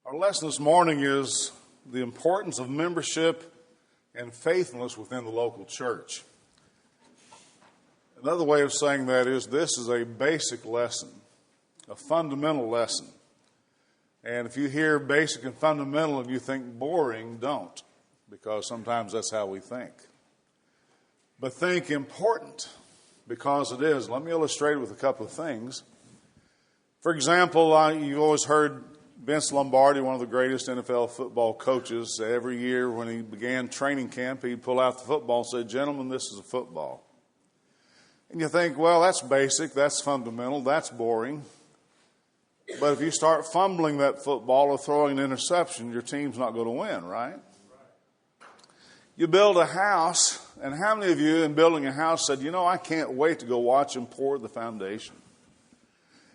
Our lesson this morning is the importance of membership and faithfulness within the local church. Another way of saying that is this is a basic lesson, a fundamental lesson. And if you hear basic and fundamental and you think boring, don't, because sometimes that's how we think. But think important, because it is. Let me illustrate it with a couple of things. For example, you've always heard Vince Lombardi, one of the greatest NFL football coaches, every year when he began training camp, he'd pull out the football and say, "Gentlemen, this is a football." And you think, well, that's basic, that's fundamental, that's boring. But if you start fumbling that football or throwing an interception, your team's not going to win, right? You build a house, and how many of you in building a house said, I can't wait to go watch them pour the foundation?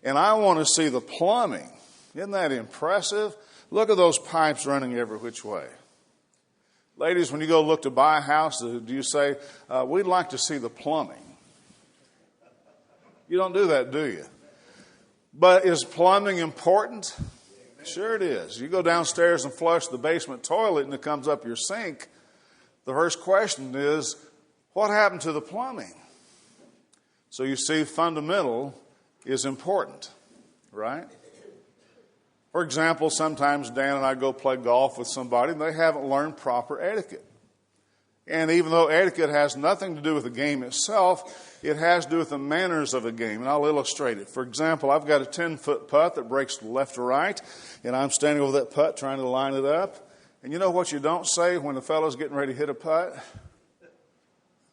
And I want to see the plumbing. Isn't that impressive? Look at those pipes running every which way. Ladies, when you go look to buy a house, do you say, we'd like to see the plumbing? You don't do that, do you? But is plumbing important? Sure it is. You go downstairs and flush the basement toilet and it comes up your sink. The first question is, what happened to the plumbing? So you see, fundamental is important, right? For example, sometimes Dan and I go play golf with somebody and they haven't learned proper etiquette. And even though etiquette has nothing to do with the game itself, it has to do with the manners of a game. And I'll illustrate it. For example, I've got a 10-foot putt that breaks left to right, and I'm standing over that putt trying to line it up. And you know what you don't say when the fellow's getting ready to hit a putt?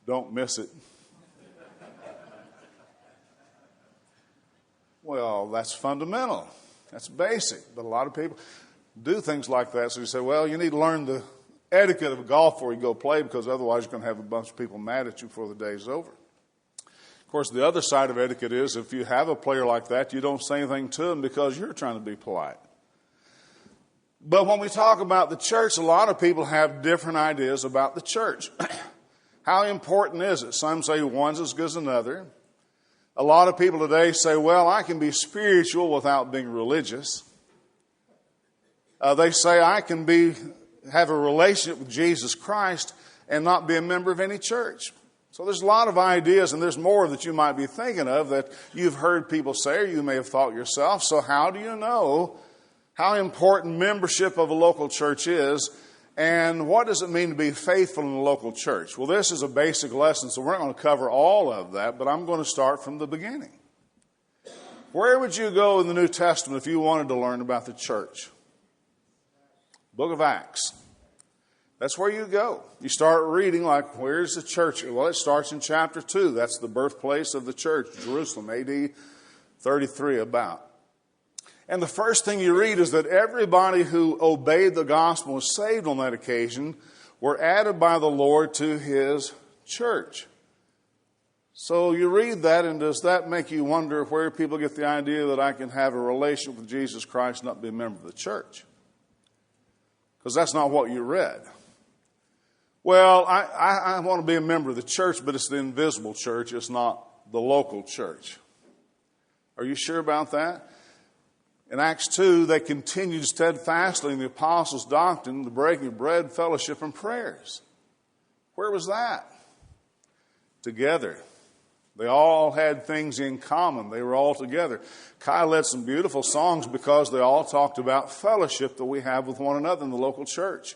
Don't miss it. Well, that's fundamental. That's basic. But a lot of people do things like that. So you say, well, you need to learn the etiquette of golf before you go play, because otherwise you're going to have a bunch of people mad at you before the day's over. Of course, the other side of etiquette is if you have a player like that, you don't say anything to him because you're trying to be polite. But when we talk about the church, a lot of people have different ideas about the church. How important is it? Some say one's as good as another. A lot of people today say, well, I can be spiritual without being religious. They say I can have a relationship with Jesus Christ and not be a member of any church. So there's a lot of ideas, and there's more that you might be thinking of that you've heard people say or you may have thought yourself. So how do you know how important membership of a local church is, and what does it mean to be faithful in the local church? Well, this is a basic lesson, so we're not going to cover all of that, but I'm going to start from the beginning. Where would you go in the New Testament if you wanted to learn about the church? Book of Acts. That's where you go. You start reading like, where's the church? Well, it starts in chapter 2. That's the birthplace of the church, Jerusalem, AD 33 about. And the first thing you read is that everybody who obeyed the gospel was saved on that occasion were added by the Lord to his church. So you read that, and does that make you wonder where people get the idea that I can have a relationship with Jesus Christ and not be a member of the church? Because that's not what you read. Well, I want to be a member of the church, but it's the invisible church. It's not the local church. Are you sure about that? In Acts 2, they continued steadfastly in the apostles' doctrine, the breaking of bread, fellowship, and prayers. Where was that? Together. They all had things in common. They were all together. Kai led some beautiful songs because they all talked about fellowship that we have with one another in the local church.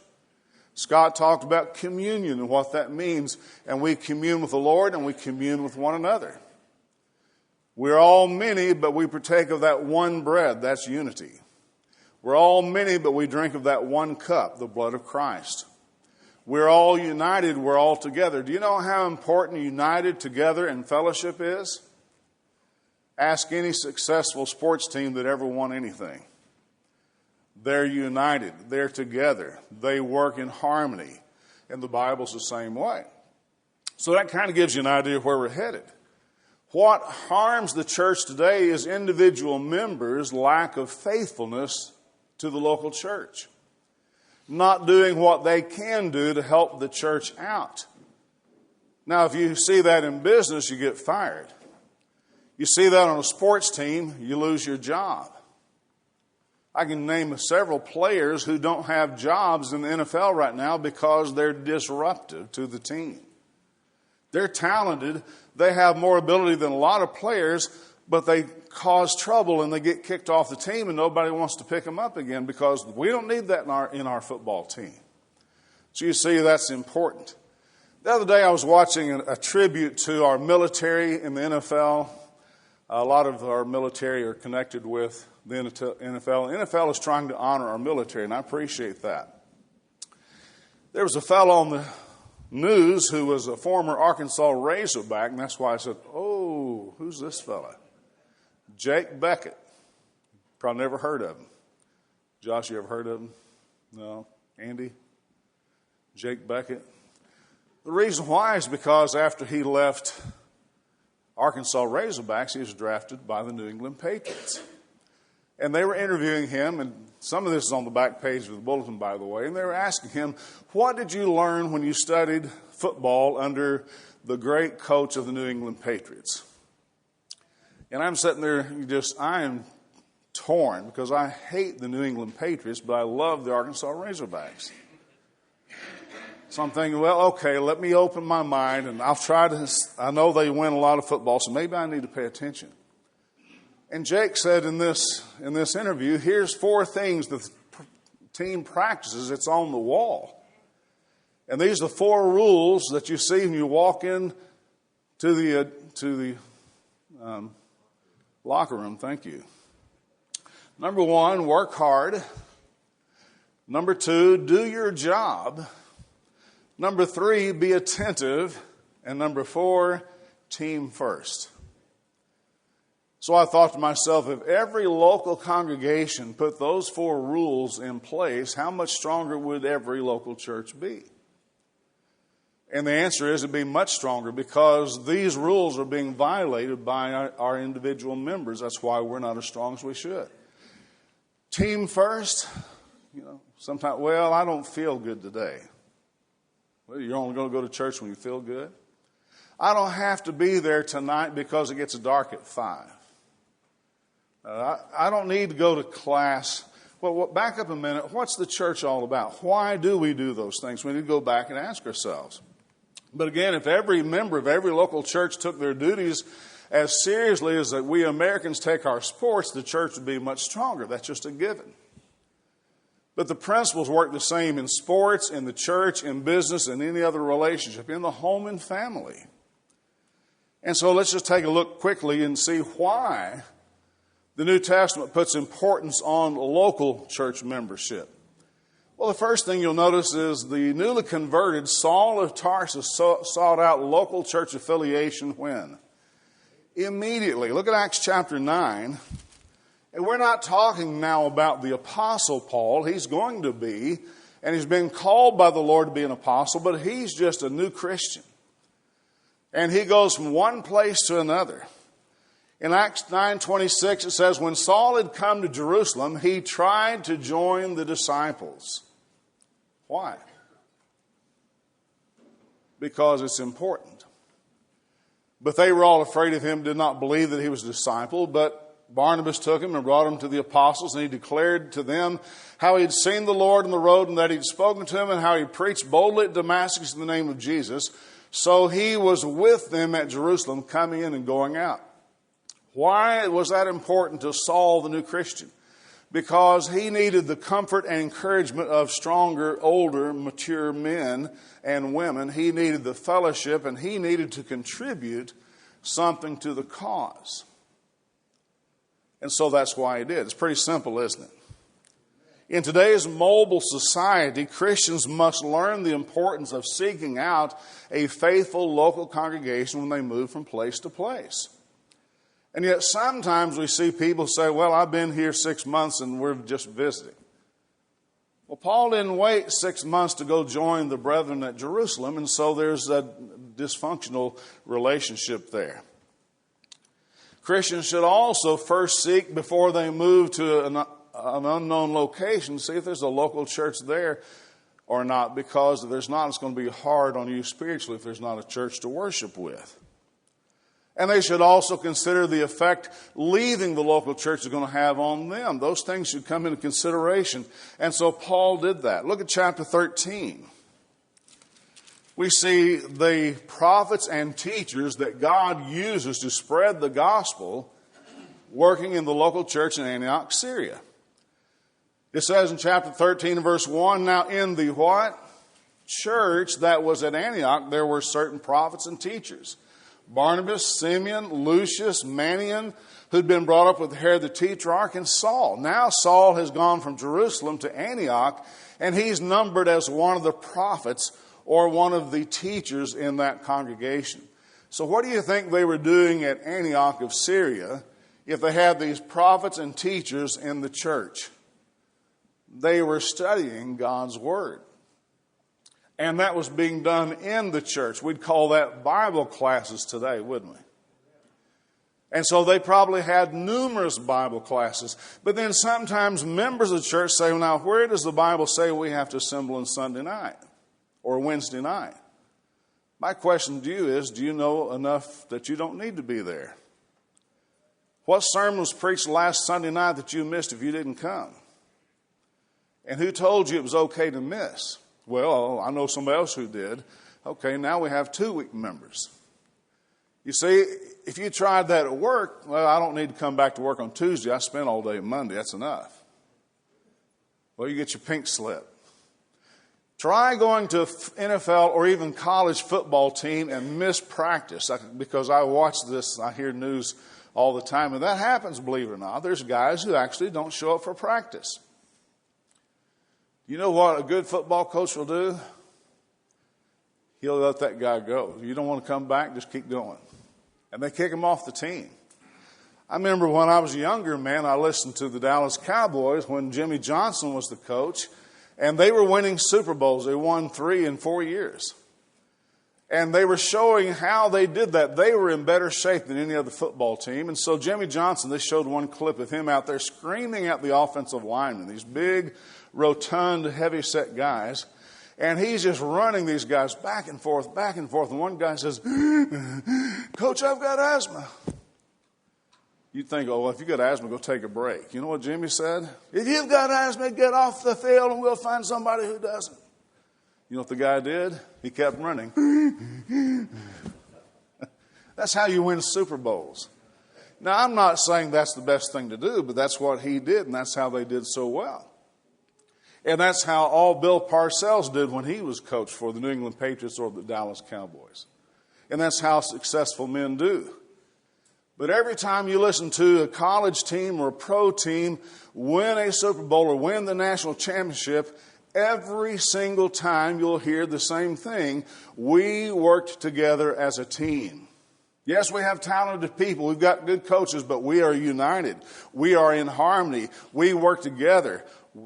Scott talked about communion and what that means. And we commune with the Lord and we commune with one another. We're all many, but we partake of that one bread. That's unity. We're all many, but we drink of that one cup, the blood of Christ. We're all united. We're all together. Do you know how important united together in fellowship is? Ask any successful sports team that ever won anything. They're united. They're together. They work in harmony. And the Bible's the same way. So that kind of gives you an idea of where we're headed. What harms the church today is individual members' lack of faithfulness to the local church. Not doing what they can do to help the church out. Now, if you see that in business, you get fired. You see that on a sports team, you lose your job. I can name several players who don't have jobs in the NFL right now because they're disruptive to the team. They're talented. They have more ability than a lot of players, but they cause trouble and they get kicked off the team and nobody wants to pick them up again because we don't need that in our football team. So you see, that's important. The other day I was watching a tribute to our military in the NFL. A lot of our military are connected with the NFL. The NFL is trying to honor our military, and I appreciate that. There was a fellow on the news who was a former Arkansas Razorback, and that's why I said, oh, who's this fella? Jake Beckett. Probably never heard of him. Josh, you ever heard of him? No? Andy? Jake Beckett? The reason why is because after he left Arkansas Razorbacks, he was drafted by the New England Patriots. And they were interviewing him, and some of this is on the back page of the bulletin, by the way, and they were asking him, what did you learn when you studied football under the great coach of the New England Patriots? And I'm sitting there, I am torn because I hate the New England Patriots, but I love the Arkansas Razorbacks. So I'm thinking, well, okay, let me open my mind, and I know they win a lot of football, so maybe I need to pay attention. And Jake said in this interview, here's 4 things the team practices. It's on the wall. And these are 4 rules that you see when you walk in to the locker room. Thank you. Number 1, work hard. Number 2, do your job. Number 3, be attentive. And number 4, team first. So I thought to myself, if every local congregation put those 4 rules in place, how much stronger would every local church be? And the answer is it'd be much stronger because these rules are being violated by our individual members. That's why we're not as strong as we should. Team first, sometimes, well, I don't feel good today. Well, you're only going to go to church when you feel good? I don't have to be there tonight because it gets dark at 5. I don't need to go to class. Well, back up a minute. What's the church all about? Why do we do those things? We need to go back and ask ourselves. But again, if every member of every local church took their duties as seriously as that we Americans take our sports, the church would be much stronger. That's just a given. But the principles work the same in sports, in the church, in business, and any other relationship, in the home and family. And so let's just take a look quickly and see why the New Testament puts importance on local church membership. Well, the first thing you'll notice is the newly converted Saul of Tarsus sought out local church affiliation when? Immediately. Look at Acts chapter 9. And we're not talking now about the Apostle Paul. He's going to be, and he's been called by the Lord to be an apostle, but he's just a new Christian. And he goes from one place to another. In Acts 9:26, it says, when Saul had come to Jerusalem, he tried to join the disciples. Why? Because it's important. But they were all afraid of him, did not believe that he was a disciple. But Barnabas took him and brought him to the apostles, and he declared to them how he had seen the Lord on the road and that he had spoken to him and how he preached boldly at Damascus in the name of Jesus. So he was with them at Jerusalem, coming in and going out. Why was that important to Saul, the new Christian? Because he needed the comfort and encouragement of stronger, older, mature men and women. He needed the fellowship, and he needed to contribute something to the cause. And so that's why he did. It's pretty simple, isn't it? In today's mobile society, Christians must learn the importance of seeking out a faithful local congregation when they move from place to place. And yet sometimes we see people say, well, I've been here 6 months and we're just visiting. Well, Paul didn't wait 6 months to go join the brethren at Jerusalem, and so there's a dysfunctional relationship there. Christians should also first seek, before they move to an unknown location, see if there's a local church there or not, because if there's not, it's going to be hard on you spiritually if there's not a church to worship with. And they should also consider the effect leaving the local church is going to have on them. Those things should come into consideration. And so Paul did that. Look at chapter 13. We see the prophets and teachers that God uses to spread the gospel working in the local church in Antioch, Syria. It says in chapter 13 verse 1, now in the what? Church that was at Antioch, there were certain prophets and teachers. Barnabas, Simeon, Lucius, Manaen, who'd been brought up with Herod the Tetrarch, and Saul. Now Saul has gone from Jerusalem to Antioch, and he's numbered as one of the prophets or one of the teachers in that congregation. So what do you think they were doing at Antioch of Syria if they had these prophets and teachers in the church? They were studying God's Word. And that was being done in the church. We'd call that Bible classes today, wouldn't we? And so they probably had numerous Bible classes. But then sometimes members of the church say, well, now where does the Bible say we have to assemble on Sunday night or Wednesday night? My question to you is, do you know enough that you don't need to be there? What sermon was preached last Sunday night that you missed if you didn't come? And who told you it was okay to miss? Well, I know somebody else who did. Okay, now we have 2 week members. You see, if you tried that at work, well, I don't need to come back to work on Tuesday. I spent all day Monday. That's enough. Well, you get your pink slip. Try going to NFL or even college football team and miss practice. Because I watch this, I hear news all the time. And that happens, believe it or not. There's guys who actually don't show up for practice. You know what a good football coach will do? He'll let that guy go. If you don't want to come back, just keep going. And they kick him off the team. I remember when I was a younger man, I listened to the Dallas Cowboys when Jimmy Johnson was the coach, and they were winning Super Bowls. They won 3 in 4 years. And they were showing how they did that. They were in better shape than any other football team. And so Jimmy Johnson, they showed one clip of him out there screaming at the offensive linemen, these big, rotund, heavy-set guys. And he's just running these guys back and forth, back and forth. And one guy says, Coach, I've got asthma. You'd think, oh, well, if you got asthma, go take a break. You know what Jimmy said? If you've got asthma, get off the field and we'll find somebody who doesn't. You know what the guy did? He kept running. That's how you win Super Bowls. Now, I'm not saying that's the best thing to do, but that's what he did, and that's how they did so well. And that's how all Bill Parcells did when he was coach for the New England Patriots or the Dallas Cowboys. And that's how successful men do. But every time you listen to a college team or a pro team win a Super Bowl or win the national championship, every single time you'll hear the same thing. We worked together as a team. Yes, we have talented people. We've got good coaches, but we are united. We are in harmony. We work together.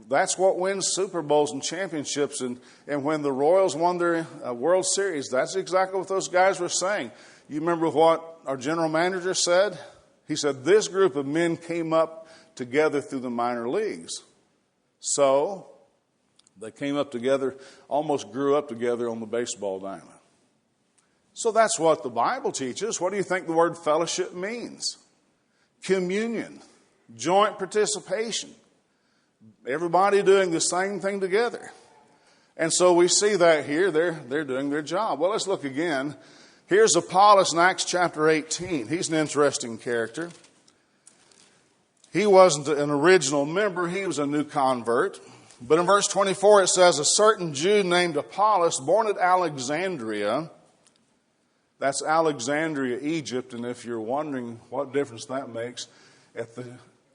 That's what wins Super Bowls and championships. And when the Royals won their World Series, that's exactly what those guys were saying. You remember what our general manager said? He said, this group of men came up together through the minor leagues. So they came up together, almost grew up together on the baseball diamond. So that's what the Bible teaches. What do you think the word fellowship means? Communion, joint participation. Everybody doing the same thing together. And so we see that here. They're doing their job. Well, let's look again. Here's Paulist in Acts chapter 18. He's an interesting character. He wasn't an original member. He was a new convert. But in verse 24 it says, a certain Jew named Paulist, born at Alexandria. That's Alexandria, Egypt. And if you're wondering what difference that makes, at the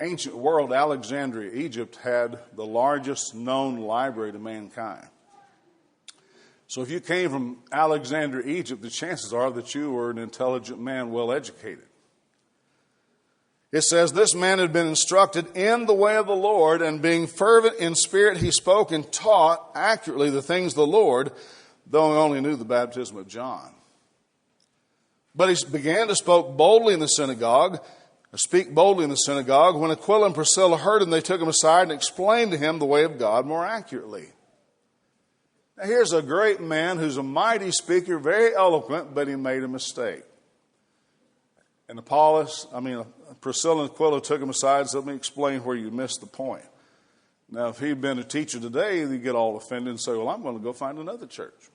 ancient world, Alexandria, Egypt had the largest known library to mankind. So if you came from Alexandria, Egypt, the chances are that you were an intelligent man, well educated. It says, this man had been instructed in the way of the Lord, and being fervent in spirit, he spoke and taught accurately the things of the Lord, though he only knew the baptism of John. But he began to speak boldly in the synagogue. When Aquila and Priscilla heard him, they took him aside and explained to him the way of God more accurately. Now here's a great man who's a mighty speaker, very eloquent, but he made a mistake. And Priscilla and Aquila took him aside and said, let me explain where you missed the point. Now, if he'd been a teacher today, he'd get all offended and say, well, I'm going to go find another church.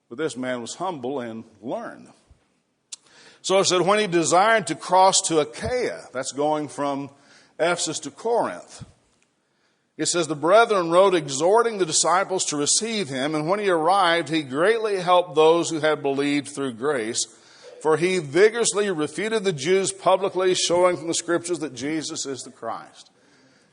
But this man was humble and learned. So it said, when he desired to cross to Achaia, that's going from Ephesus to Corinth, it says, the brethren wrote exhorting the disciples to receive him, and when he arrived, he greatly helped those who had believed through grace, for he vigorously refuted the Jews publicly, showing from the Scriptures that Jesus is the Christ.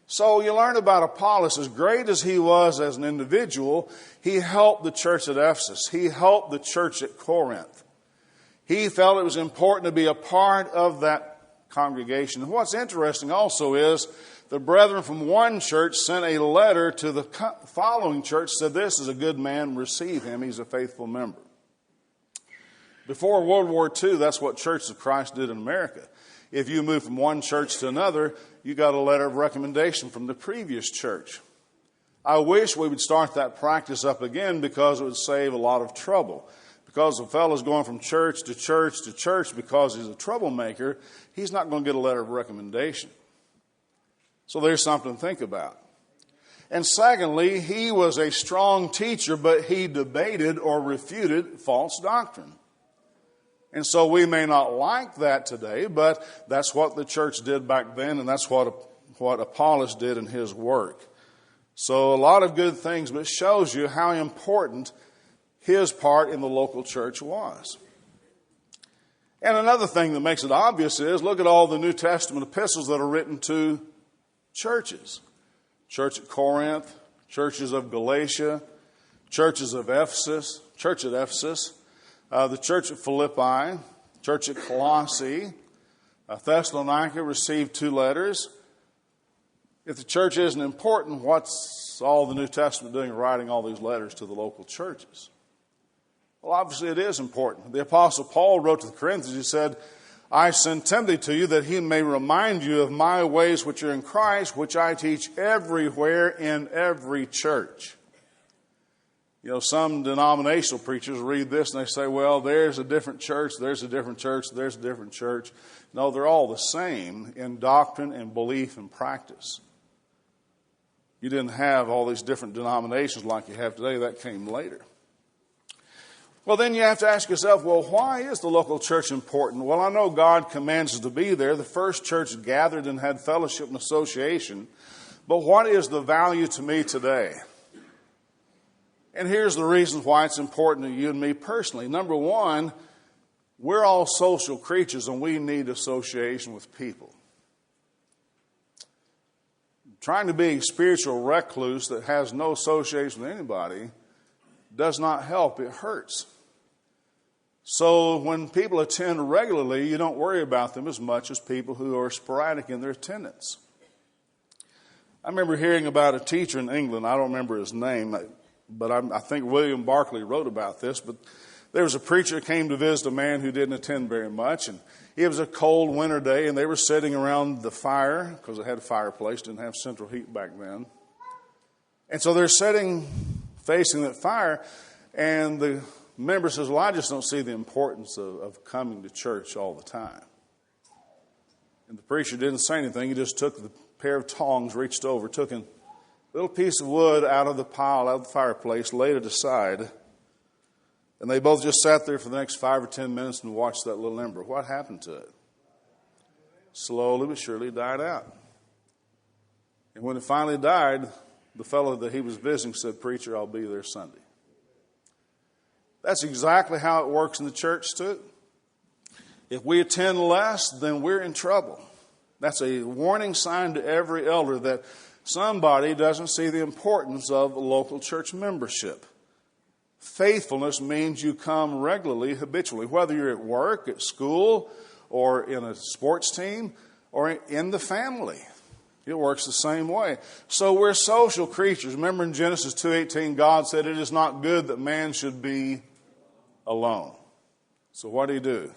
So you learn about Apollos. As great as he was as an individual, he helped the church at Ephesus. He helped the church at Corinth. He felt it was important to be a part of that congregation. And what's interesting also is the brethren from one church sent a letter to the following church, said, this is a good man, receive him, he's a faithful member. Before World War II, that's what Churches of Christ did in America. If you moved from one church to another, you got a letter of recommendation from the previous church. I wish we would start that practice up again because it would save a lot of trouble. Because a fellow's going from church to church to church because he's a troublemaker, he's not going to get a letter of recommendation. So there's something to think about. And secondly, he was a strong teacher, but he debated or refuted false doctrine. And so we may not like that today, but that's what the church did back then, and that's what Apollos did in his work. So a lot of good things, but it shows you how important his part in the local church was. And another thing that makes it obvious is, look at all the New Testament epistles that are written to churches. Church at Corinth, churches of Galatia, churches of Ephesus, church at Ephesus, the church at Philippi, church at Colossae, Thessalonica received 2 letters. If the church isn't important, what's all the New Testament doing writing all these letters to the local churches? Well, obviously it is important. The Apostle Paul wrote to the Corinthians, he said, I send Timothy to you that he may remind you of my ways which are in Christ, which I teach everywhere in every church. You know, some denominational preachers read this and they say, well, there's a different church, there's a different church, there's a different church. No, they're all the same in doctrine and belief and practice. You didn't have all these different denominations like you have today. That came later. Well, then you have to ask yourself, well, why is the local church important? Well, I know God commands us to be there. The first church gathered and had fellowship and association. But what is the value to me today? And here's the reasons why it's important to you and me personally. Number one, we're all social creatures and we need association with people. Trying to be a spiritual recluse that has no association with anybody does not help. It hurts. So when people attend regularly, you don't worry about them as much as people who are sporadic in their attendance. I remember hearing about a teacher in England. I don't remember his name, but I think William Barclay wrote about this. But there was a preacher who came to visit a man who didn't attend very much. And it was a cold winter day, and they were sitting around the fire because they had a fireplace, didn't have central heat back then. And so they're sitting facing that fire, and the member says, well, I just don't see the importance of coming to church all the time. And the preacher didn't say anything. He just took the pair of tongs, reached over, took a little piece of wood out of the pile, out of the fireplace, laid it aside. And they both just sat there for the next 5 or 10 minutes and watched that little ember. What happened to it? Slowly but surely died out. And when it finally died, the fellow that he was visiting said, preacher, I'll be there Sunday. That's exactly how it works in the church too. If we attend less, then we're in trouble. That's a warning sign to every elder that somebody doesn't see the importance of local church membership. Faithfulness means you come regularly, habitually, whether you're at work, at school, or in a sports team, or in the family. It works the same way. So we're social creatures. Remember in Genesis 2:18, God said it is not good that man should be alone. So what did he do?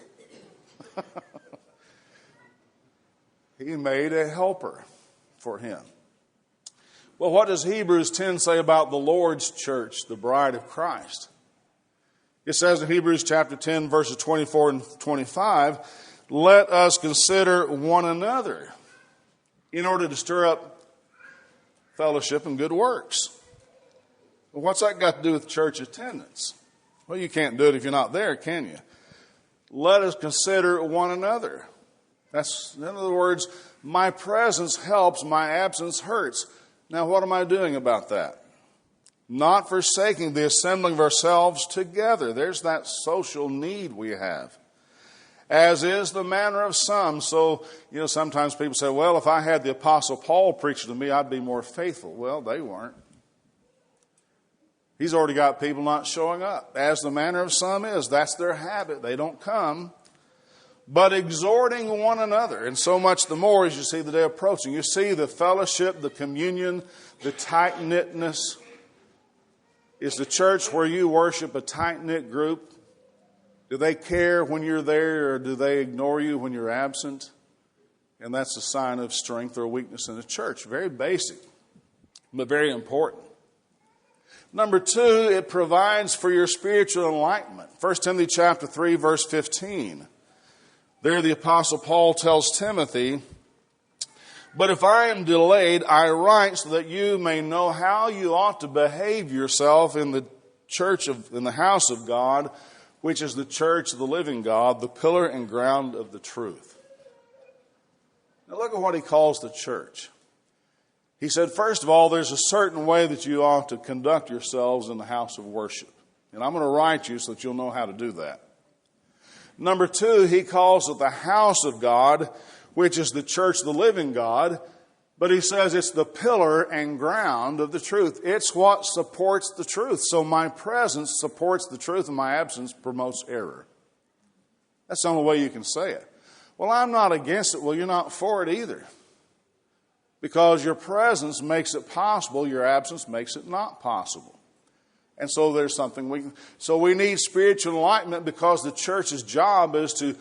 He made a helper for him. Well, what does Hebrews 10 say about the Lord's church, the bride of Christ? It says in Hebrews chapter 10, verses 24 and 25, let us consider one another in order to stir up fellowship and good works. Well, what's that got to do with church attendance? Well, you can't do it if you're not there, can you? Let us consider one another. That's, in other words, my presence helps, my absence hurts. Now, what am I doing about that? Not forsaking the assembling of ourselves together. There's that social need we have. As is the manner of some. So, sometimes people say, well, if I had the Apostle Paul preaching to me, I'd be more faithful. Well, they weren't. He's already got people not showing up. As the manner of some is. That's their habit. They don't come. But exhorting one another. And so much the more as you see the day approaching. You see the fellowship, the communion, the tight-knitness. Is the church where you worship a tight-knit group? Do they care when you're there, or do they ignore you when you're absent? And that's a sign of strength or weakness in the church. Very basic, but very important. Number 2, it provides for your spiritual enlightenment. 1 Timothy chapter 3, verse 15. There the Apostle Paul tells Timothy, but if I am delayed, I write so that you may know how you ought to behave yourself in the in the house of God, which is the church of the living God, the pillar and ground of the truth. Now look at what he calls the church. He said, first of all, there's a certain way that you ought to conduct yourselves in the house of worship. And I'm going to write you so that you'll know how to do that. Number 2, he calls it the house of God, which is the church of the living God. But he says it's the pillar and ground of the truth. It's what supports the truth. So my presence supports the truth and my absence promotes error. That's the only way you can say it. Well, I'm not against it. Well, you're not for it either. Because your presence makes it possible, your absence makes it not possible. And so there's something we need spiritual enlightenment because the church's job is to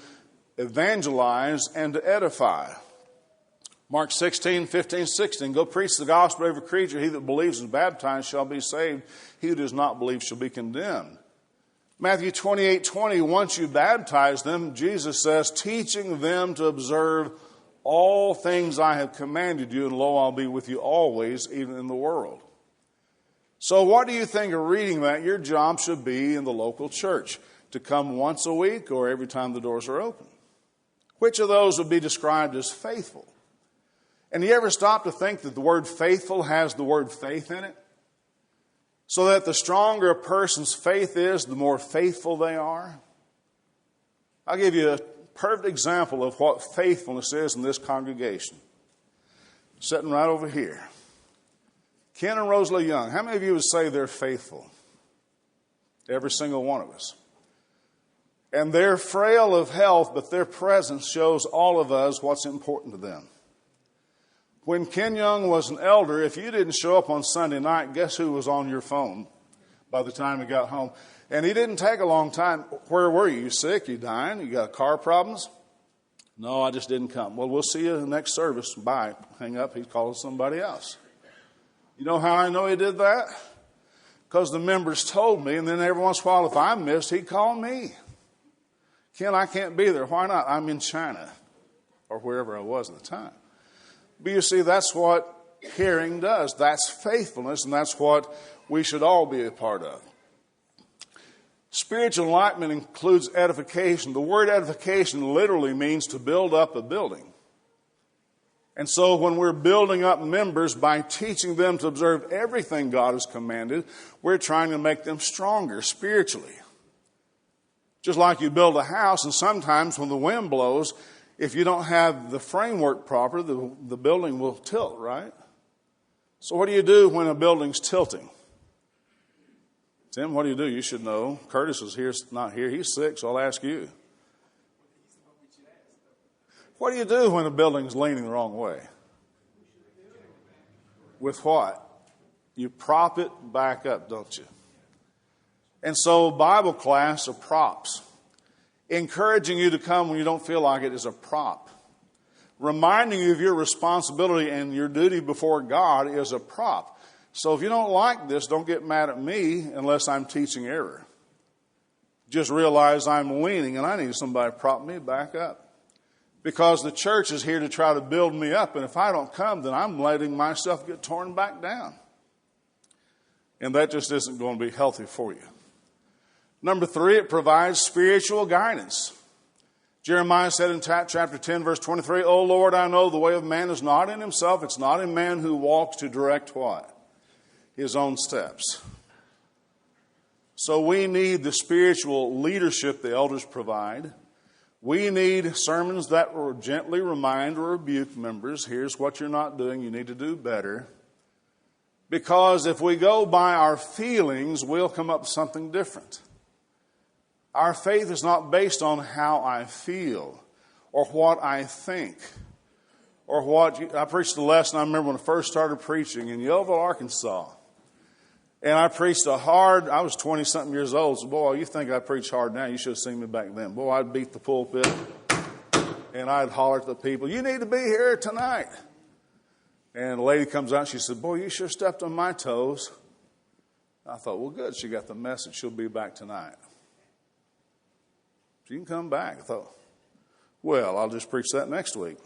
evangelize and to edify. Mark 16, 15, 16. Go preach the gospel to every creature. He that believes and is baptized shall be saved. He who does not believe shall be condemned. Matthew 28, 20. Once you baptize them, Jesus says, teaching them to observe all things I have commanded you, and lo, I'll be with you always, even in the world. So what do you think of reading that? Your job should be in the local church, to come once a week or every time the doors are open. Which of those would be described as faithful? And you ever stop to think that the word faithful has the word faith in it? So that the stronger a person's faith is, the more faithful they are? I'll give you a perfect example of what faithfulness is in this congregation. Sitting right over here. Ken and Rosalie Young. How many of you would say they're faithful? Every single one of us. And they're frail of health, but their presence shows all of us what's important to them. When Ken Young was an elder, if you didn't show up on Sunday night, guess who was on your phone by the time he got home? And he didn't take a long time. Where were you? You sick? You dying? You got car problems? No, I just didn't come. Well, we'll see you in the next service. Bye. Hang up. He's calling somebody else. You know how I know he did that? Because the members told me, and then every once in a while, if I missed, he'd call me. Ken, I can't be there. Why not? I'm in China, or wherever I was at the time. But you see, that's what caring does. That's faithfulness, and that's what we should all be a part of. Spiritual enlightenment includes edification. The word edification literally means to build up a building. And so when we're building up members by teaching them to observe everything God has commanded, we're trying to make them stronger spiritually. Just like you build a house, and sometimes when the wind blows, if you don't have the framework proper, the building will tilt, right? So what do you do when a building's tilting? Tim, what do you do? You should know. Curtis is here, not here. He's sick, so I'll ask you. What do you do when a building's leaning the wrong way? With what? You prop it back up, don't you? And so Bible class are props. Encouraging you to come when you don't feel like it is a prop. Reminding you of your responsibility and your duty before God is a prop. So if you don't like this, don't get mad at me unless I'm teaching error. Just realize I'm leaning and I need somebody to prop me back up. Because the church is here to try to build me up, and if I don't come, then I'm letting myself get torn back down. And that just isn't going to be healthy for you. Number 3, it provides spiritual guidance. Jeremiah said in chapter 10, verse 23, "O Lord, I know the way of man is not in himself. It's not in man who walks to direct" what? His own steps. So we need the spiritual leadership the elders provide. We need sermons that will gently remind or rebuke members. Here's what you're not doing. You need to do better. Because if we go by our feelings, we'll come up with something different. Our faith is not based on how I feel or what I think or what I preached a lesson. I remember when I first started preaching in Yeovil, Arkansas. And I preached I was 20-something years old. So, boy, you think I preach hard now. You should have seen me back then. Boy, I'd beat the pulpit and I'd holler at the people, "You need to be here tonight." And a lady comes out and she said, "Boy, you sure stepped on my toes." I thought, well, good. She got the message. She'll be back tonight. She can come back. I thought, well, I'll just preach that next week.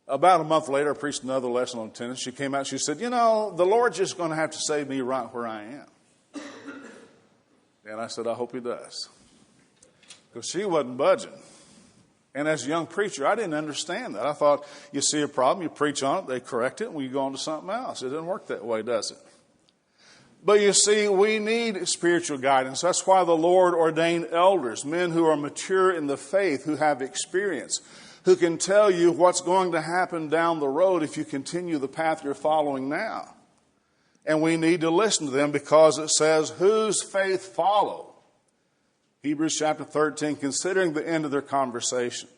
About a month later, I preached another lesson on attendance. She came out and she said, "You know, the Lord's just going to have to save me right where I am." And I said, "I hope he does." Because she wasn't budging. And as a young preacher, I didn't understand that. I thought, you see a problem, you preach on it, they correct it, and we go on to something else. It doesn't work that way, does it? But you see, we need spiritual guidance. That's why the Lord ordained elders, men who are mature in the faith, who have experience, who can tell you what's going to happen down the road if you continue the path you're following now. And we need to listen to them because it says, "Whose faith follow?" Hebrews chapter 13, considering the end of their conversation.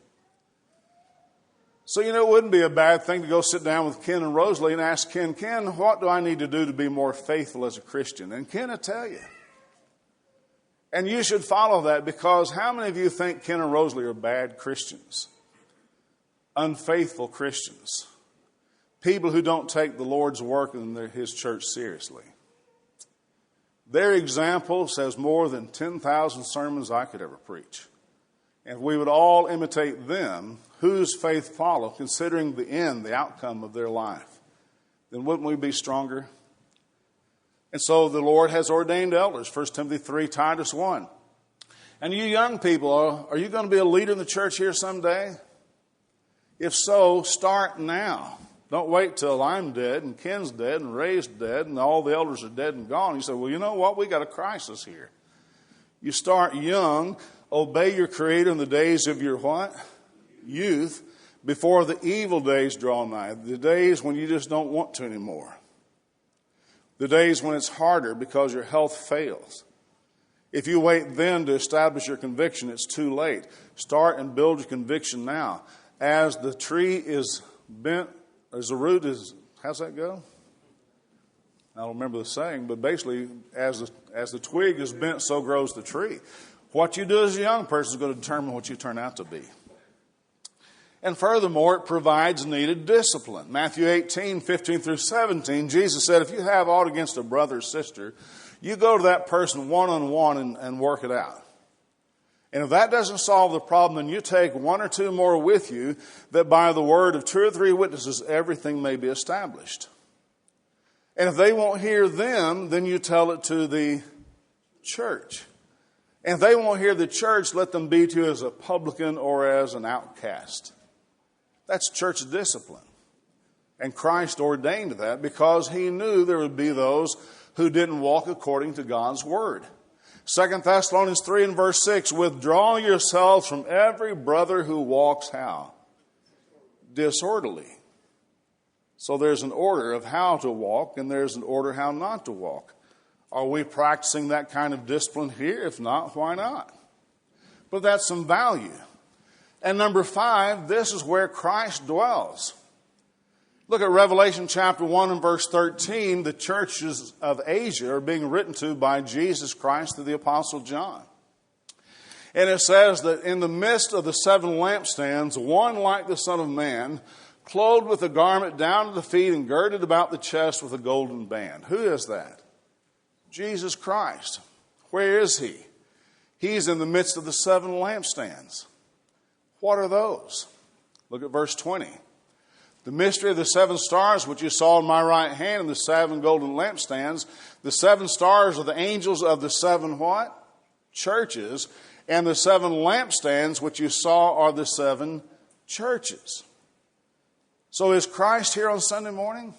So, it wouldn't be a bad thing to go sit down with Ken and Rosalie and ask Ken, "What do I need to do to be more faithful as a Christian?" And Ken will tell you. And you should follow that, because how many of you think Ken and Rosalie are bad Christians? Unfaithful Christians. People who don't take the Lord's work in his church seriously. Their example says more than 10,000 sermons I could ever preach. And if we would all imitate them, whose faith follow, considering the end, the outcome of their life, then wouldn't we be stronger? And so the Lord has ordained elders, 1 Timothy 3, Titus 1. And you young people, are you going to be a leader in the church here someday? If so, start now. Don't wait till I'm dead and Ken's dead and Ray's dead and all the elders are dead and gone. You say, well, you know what? We got a crisis here. You start young. Obey your Creator in the days of your what? Youth, before the evil days draw nigh. The days when you just don't want to anymore. The days when it's harder because your health fails. If you wait then to establish your conviction, it's too late. Start and build your conviction now. As the tree is bent, as the root is, how's that go? I don't remember the saying, but basically, as the twig is bent, so grows the tree. What you do as a young person is going to determine what you turn out to be. And furthermore, it provides needed discipline. Matthew 18, 15 through 17, Jesus said, if you have aught against a brother or sister, you go to that person one-on-one and work it out. And if that doesn't solve the problem, then you take one or two more with you, that by the word of two or three witnesses, everything may be established. And if they won't hear them, then you tell it to the church. And if they won't hear the church, let them be to you as a publican or as an outcast. That's church discipline. And Christ ordained that because he knew there would be those who didn't walk according to God's word. 2 Thessalonians 3 and verse 6, withdraw yourselves from every brother who walks how? Disorderly. So there's an order of how to walk, and there's an order how not to walk. Are we practicing that kind of discipline here? If not, why not? But that's some value. And number 5, this is where Christ dwells. Look at Revelation chapter 1 and verse 13. The churches of Asia are being written to by Jesus Christ through the Apostle John. And it says that in the midst of the 7 lampstands, one like the Son of Man, clothed with a garment down to the feet and girded about the chest with a golden band. Who is that? Jesus Christ. Where is he? He's in the midst of the 7 lampstands. What are those? Look at verse 20. The mystery of the 7 stars which you saw in my right hand and the 7 golden lampstands. The 7 stars are the angels of the 7 what? Churches. And the 7 lampstands which you saw are the 7 churches. So is Christ here on Sunday morning?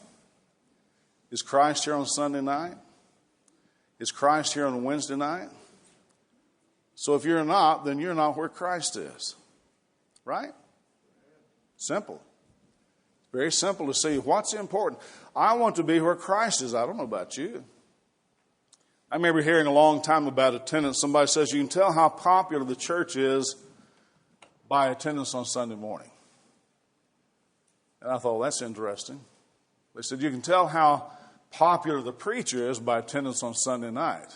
Is Christ here on Sunday night? Is Christ here on Wednesday night? So if you're not, then you're not where Christ is. Right? Simple. Very simple to see what's important. I want to be where Christ is. I don't know about you. I remember hearing a long time about attendance. Somebody says you can tell how popular the church is by attendance on Sunday morning. And I thought, well, that's interesting. They said you can tell how popular the preacher is by attendance on Sunday night.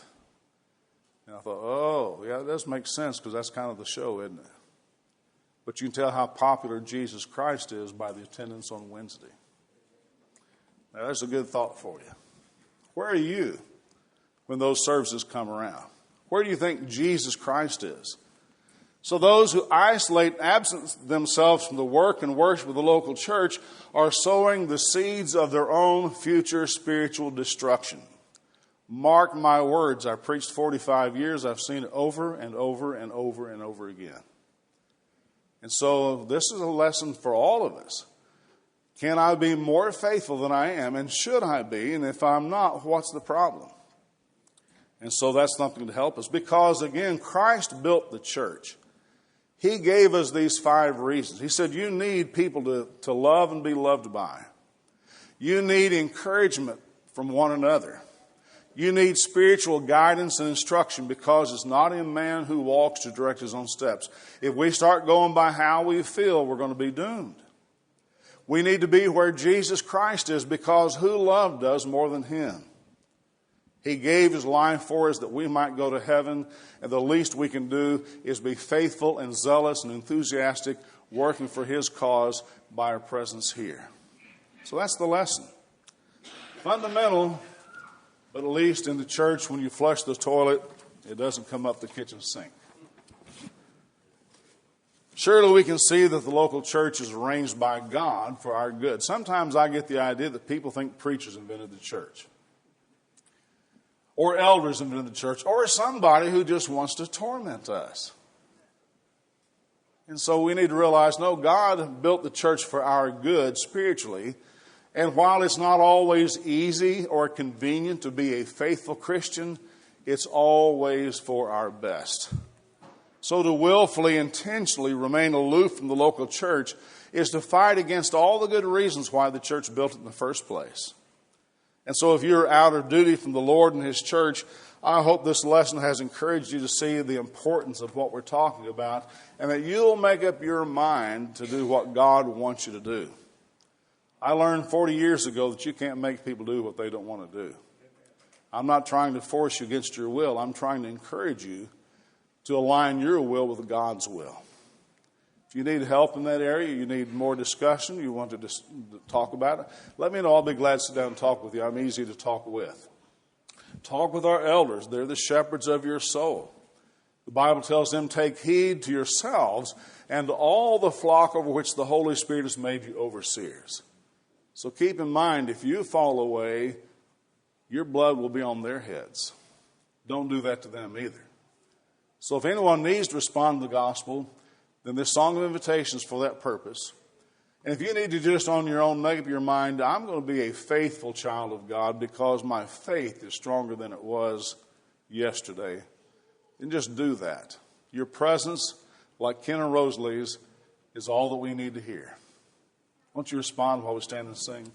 And I thought, oh, yeah, that does make sense because that's kind of the show, isn't it? But you can tell how popular Jesus Christ is by the attendance on Wednesday. Now, that's a good thought for you. Where are you when those services come around? Where do you think Jesus Christ is? So those who isolate and absent themselves from the work and worship of the local church are sowing the seeds of their own future spiritual destruction. Mark my words, I've preached 45 years. I've seen it over and over and over and over again. And so this is a lesson for all of us. Can I be more faithful than I am? And should I be? And if I'm not, what's the problem? And so that's something to help us. Because, again, Christ built the church. He gave us these 5 reasons. He said you need people to love and be loved by. You need encouragement from one another. You need spiritual guidance and instruction because it's not in man who walks to direct his own steps. If we start going by how we feel, we're going to be doomed. We need to be where Jesus Christ is because who loved us more than him? He gave his life for us that we might go to heaven, and the least we can do is be faithful and zealous and enthusiastic, working for his cause by our presence here. So that's the lesson. Fundamental. But at least in the church, when you flush the toilet, it doesn't come up the kitchen sink. Surely we can see that the local church is arranged by God for our good. Sometimes I get the idea that people think preachers invented the church. Or elders invented the church. Or somebody who just wants to torment us. And so we need to realize, no, God built the church for our good spiritually. And while it's not always easy or convenient to be a faithful Christian, it's always for our best. So to willfully, intentionally remain aloof from the local church is to fight against all the good reasons why the church built it in the first place. And so if you're out of duty from the Lord and his church, I hope this lesson has encouraged you to see the importance of what we're talking about and that you'll make up your mind to do what God wants you to do. I learned 40 years ago that you can't make people do what they don't want to do. I'm not trying to force you against your will. I'm trying to encourage you to align your will with God's will. If you need help in that area, you need more discussion, you want to talk about it, let me know. I'll be glad to sit down and talk with you. I'm easy to talk with. Talk with our elders. They're the shepherds of your soul. The Bible tells them, take heed to yourselves and to all the flock over which the Holy Spirit has made you overseers. So keep in mind, if you fall away, your blood will be on their heads. Don't do that to them either. So if anyone needs to respond to the gospel, then this song of invitation is for that purpose. And if you need to just on your own make up your mind, I'm going to be a faithful child of God because my faith is stronger than it was yesterday, then just do that. Your presence, like Ken and Rosalie's, is all that we need to hear. Won't you respond while we stand and sing?